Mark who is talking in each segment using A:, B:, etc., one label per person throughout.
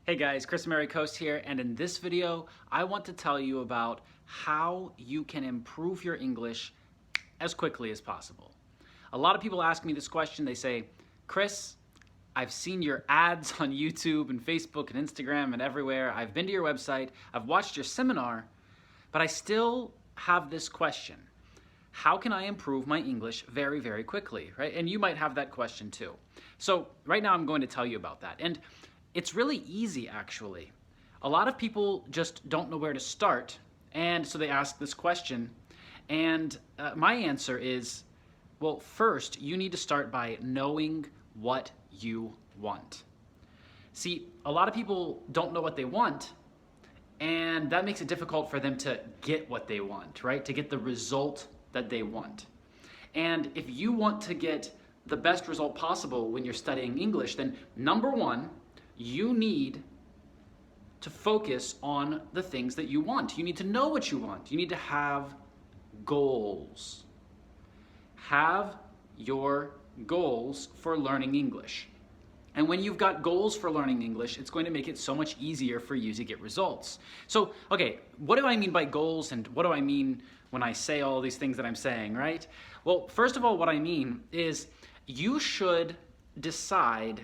A: Hey guys, Kris Amerikos here, and in this video, I want to tell you about how you can improve your English as quickly as possible. A lot of people ask me this question. They say, Kris, I've seen your ads on YouTube and Facebook and Instagram and everywhere. I've been to your website, I've watched your seminar, but I still have this question. How can I improve my English very, very quickly, right? And you might have that question too. So right now I'm going to tell you about that. And it's really easy, actually. A lot of people just don't know where to start, and so they ask this question. And my answer is, well, first, you need to start by knowing what you want. See, a lot of people don't know what they want, and that makes it difficult for them to get what they want, right? To get the result that they want. And if you want to get the best result possible when you're studying English, then number one, you need to focus on the things that you want. You need to know what you want. You need to have goals. Have your goals for learning English. And when you've got goals for learning English, it's going to make it so much easier for you to get results. So, okay, what do I mean by goals, and what do I mean when I say all these things that I'm saying, right? Well, first of all, what I mean is you should decide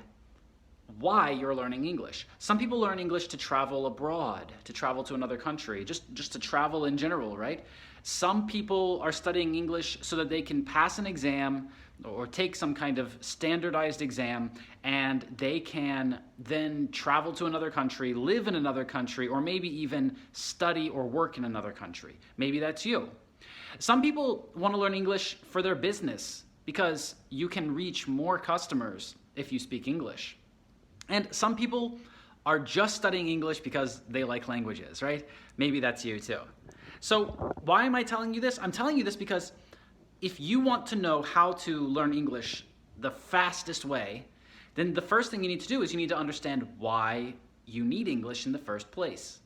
A: why you're learning English. Some people learn English to travel abroad, to travel to another country, just to travel in general, right? Some people are studying English so that they can pass an exam or take some kind of standardized exam, and they can then travel to another country, live in another country, or maybe even study or work in another country. Maybe that's you. Some people want to learn English for their business because you can reach more customers if you speak English. And some people are just studying English because they like languages, right? Maybe that's you too. So why am I telling you this? I'm telling you this because if you want to know how to learn English the fastest way, then the first thing you need to do is you need to understand why you need English in the first place.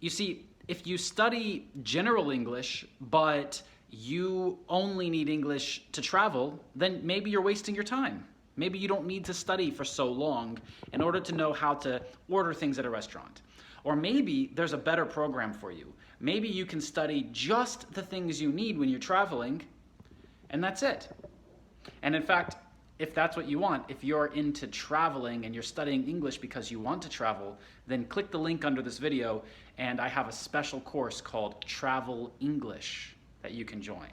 A: You see, if you study general English, but you only need English to travel, then maybe you're wasting your time. Maybe you don't need to study for so long in order to know how to order things at a restaurant. Or maybe there's a better program for you. Maybe you can study just the things you need when you're traveling, and that's it. And in fact, if that's what you want, if you're into traveling and you're studying English because you want to travel, then click the link under this video, and I have a special course called Travel English that you can join.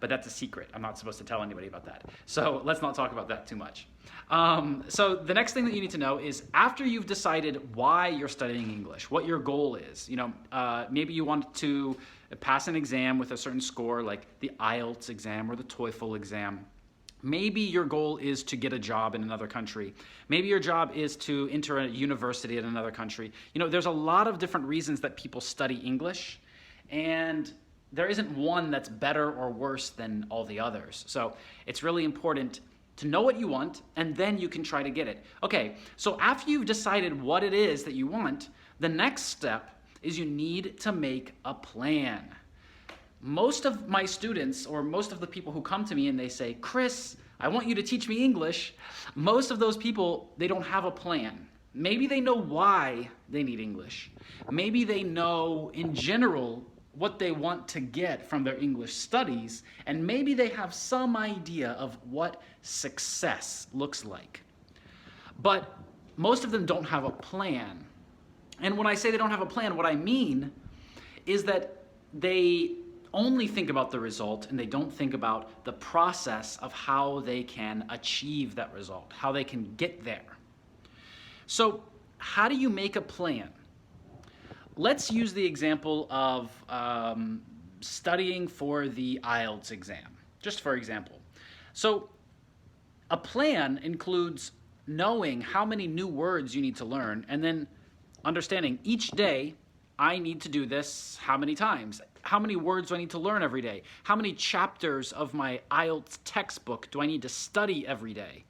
A: But that's a secret. I'm not supposed to tell anybody about that. So let's not talk about that too much. So the next thing that you need to know is after you've decided why you're studying English, what your goal is. Maybe you want to pass an exam with a certain score, like the IELTS exam or the TOEFL exam. Maybe your goal is to get a job in another country. Maybe your job is to enter a university in another country. There's a lot of different reasons that people study English, and there isn't one that's better or worse than all the others. So it's really important to know what you want, and then you can try to get it. Okay, so after you've decided what it is that you want, the next step is you need to make a plan. Most of my students, or most of the people who come to me and they say, Kris, I want you to teach me English, most of those people, they don't have a plan. Maybe they know why they need English. Maybe they know in general what they want to get from their English studies, and maybe they have some idea of what success looks like. But most of them don't have a plan. And when I say they don't have a plan, what I mean is that they only think about the result and they don't think about the process of how they can achieve that result, how they can get there. So how do you make a plan? Let's use the example of studying for the IELTS exam, just for example. So a plan includes knowing how many new words you need to learn, and then understanding each day, I need to do this how many times? How many words do I need to learn every day? How many chapters of my IELTS textbook do I need to study every day?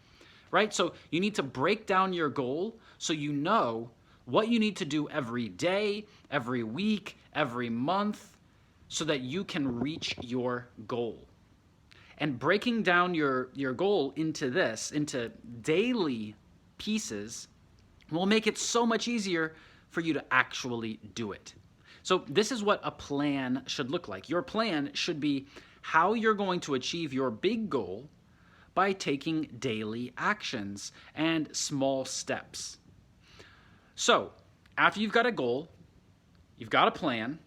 A: Right? So you need to break down your goal so you know what you need to do every day, every week, every month, so that you can reach your goal. And breaking down your goal into daily pieces will make it so much easier for you to actually do it. So this is what a plan should look like. Your plan should be how you're going to achieve your big goal by taking daily actions and small steps. So after you've got a goal, you've got a plan,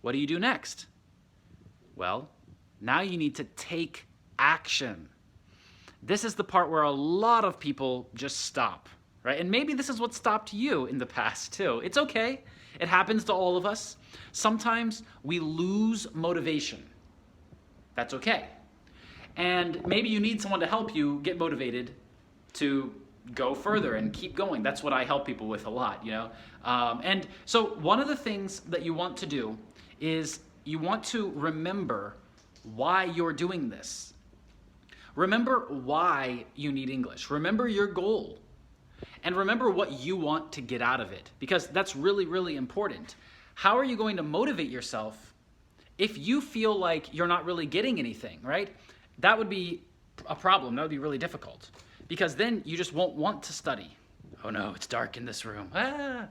A: what do you do next? Well, now you need to take action. This is the part where a lot of people just stop, right? And maybe this is what stopped you in the past too. It's okay. It happens to all of us. Sometimes we lose motivation. That's okay. And maybe you need someone to help you get motivated to go further and keep going. That's what I help people with a lot, you know? And so one of the things that you want to do is you want to remember why you're doing this. Remember why you need English. Remember your goal. And remember what you want to get out of it, because that's really, really important. How are you going to motivate yourself if you feel like you're not really getting anything, right? That would be a problem. That would be really difficult, because then you just won't want to study. Oh no, it's dark in this room. Ah.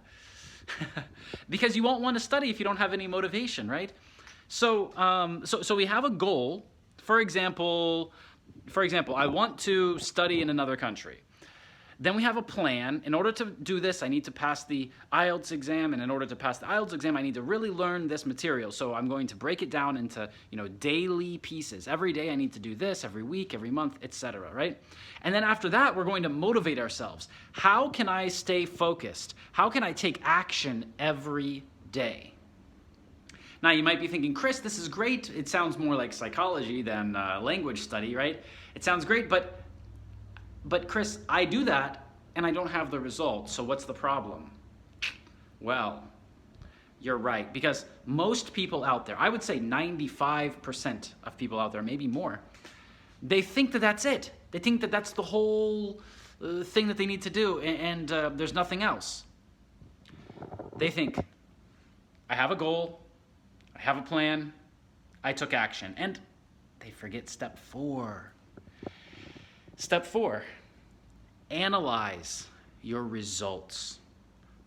A: Because you won't want to study if you don't have any motivation, right? So we have a goal. For example, I want to study in another country. Then we have a plan. In order to do this, I need to pass the IELTS exam, and in order to pass the IELTS exam, I need to really learn this material. So I'm going to break it down into, daily pieces. Every day I need to do this, every week, every month, etc., right? And then after that, we're going to motivate ourselves. How can I stay focused? How can I take action every day? Now, you might be thinking, Kris, this is great. It sounds more like psychology than language study, right? It sounds great, but Kris, I do that and I don't have the results, so what's the problem? Well, you're right, because most people out there, I would say 95% of people out there, maybe more, they think that that's it. They think that that's the whole thing that they need to do, and there's nothing else. They think, I have a goal, I have a plan, I took action, and they forget step 4. Step 4, analyze your results.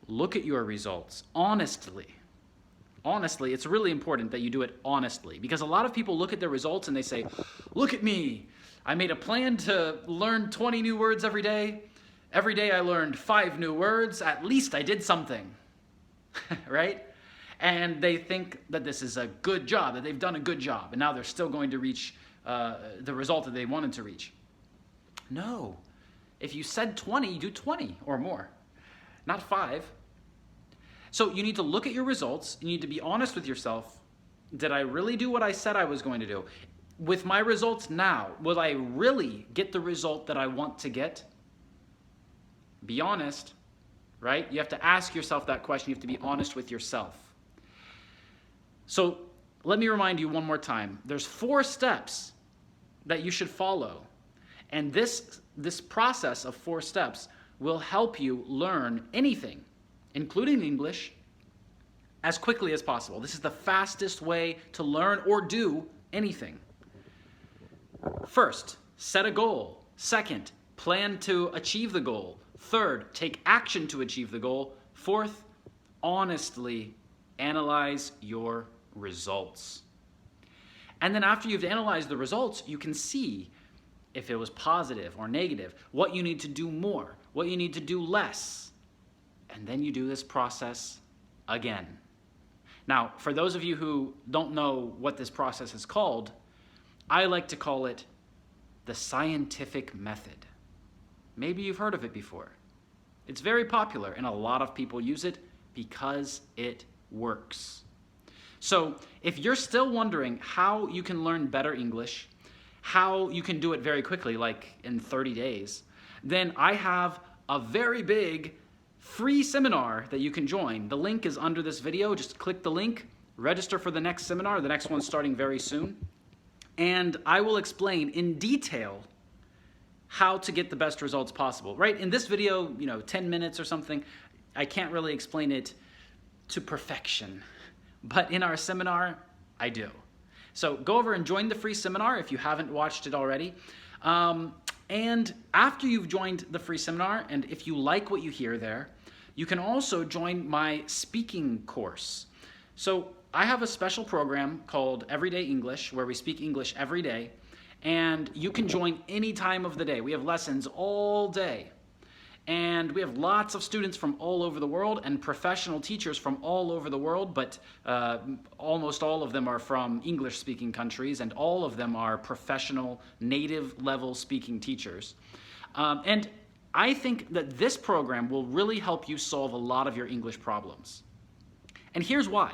A: Look at your results honestly. Honestly, it's really important that you do it honestly, because a lot of people look at their results and they say, look at me. I made a plan to learn 20 new words every day. Every day I learned 5 new words. At least I did something, right? And they think that this is a good job, that they've done a good job, and now they're still going to reach the result that they wanted to reach. No. If you said 20, do 20 or more, not 5. So you need to look at your results. You need to be honest with yourself. Did I really do what I said I was going to do? With my results now, will I really get the result that I want to get? Be honest, right? You have to ask yourself that question. You have to be honest with yourself. So let me remind you one more time. There's 4 steps that you should follow. And this process of 4 steps will help you learn anything, including English, as quickly as possible. This is the fastest way to learn or do anything. First, set a goal. Second, plan to achieve the goal. Third, take action to achieve the goal. Fourth, honestly analyze your results. And then after you've analyzed the results, you can see if it was positive or negative, what you need to do more, what you need to do less. And then you do this process again. Now, for those of you who don't know what this process is called, I like to call it the scientific method. Maybe you've heard of it before. It's very popular, and a lot of people use it because it works. So if you're still wondering how you can learn better English, how you can do it very quickly, like in 30 days, then I have a very big free seminar that you can join. The link is under this video. Just click the link, register for the next seminar. The next one's starting very soon. And I will explain in detail how to get the best results possible, right? In this video, 10 minutes or something, I can't really explain it to perfection. But in our seminar, I do. So go over and join the free seminar if you haven't watched it already. And And after you've joined the free seminar, and if you like what you hear there, you can also join my speaking course. So I have a special program called Everyday English where we speak English every day, and you can join any time of the day. We have lessons all day. And we have lots of students from all over the world and professional teachers from all over the world, but almost all of them are from English-speaking countries, and all of them are professional, native-level speaking teachers. And I think that this program will really help you solve a lot of your English problems. And here's why.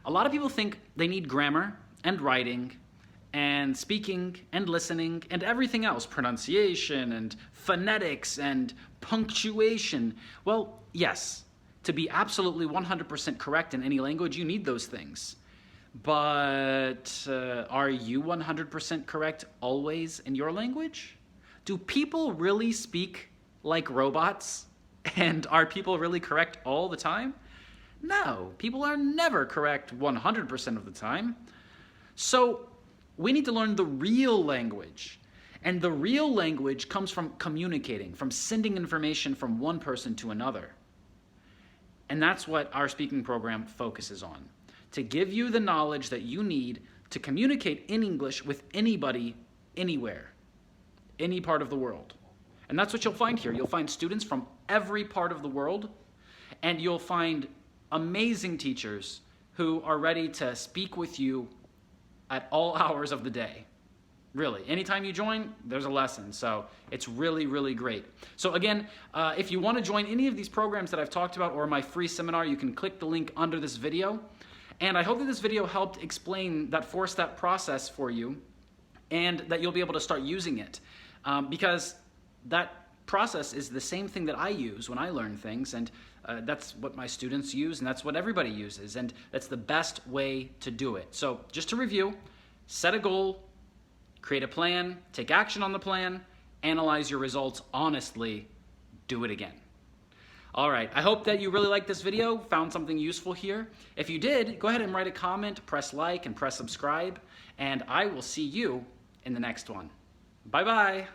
A: A lot of people think they need grammar and writing and speaking and listening and everything else, pronunciation and phonetics and punctuation. Well, yes, to be absolutely 100% correct in any language, you need those things. But are you 100% correct always in your language? Do people really speak like robots? And are people really correct all the time? No, people are never correct 100% of the time. So we need to learn the real language. And the real language comes from communicating, from sending information from one person to another. And that's what our speaking program focuses on, to give you the knowledge that you need to communicate in English with anybody, anywhere, any part of the world. And that's what you'll find here. You'll find students from every part of the world, and you'll find amazing teachers who are ready to speak with you at all hours of the day. Really, anytime you join, there's a lesson. So it's really, really great. So again, if you want to join any of these programs that I've talked about or my free seminar, you can click the link under this video. And I hope that this video helped explain that 4-step process for you and that you'll be able to start using it. Because that process is the same thing that I use when I learn things, and that's what my students use, and that's what everybody uses, and that's the best way to do it. So just to review, set a goal, create a plan, take action on the plan, analyze your results honestly, do it again. All right, I hope that you really liked this video, found something useful here. If you did, go ahead and write a comment, press like, and press subscribe, and I will see you in the next one. Bye-bye.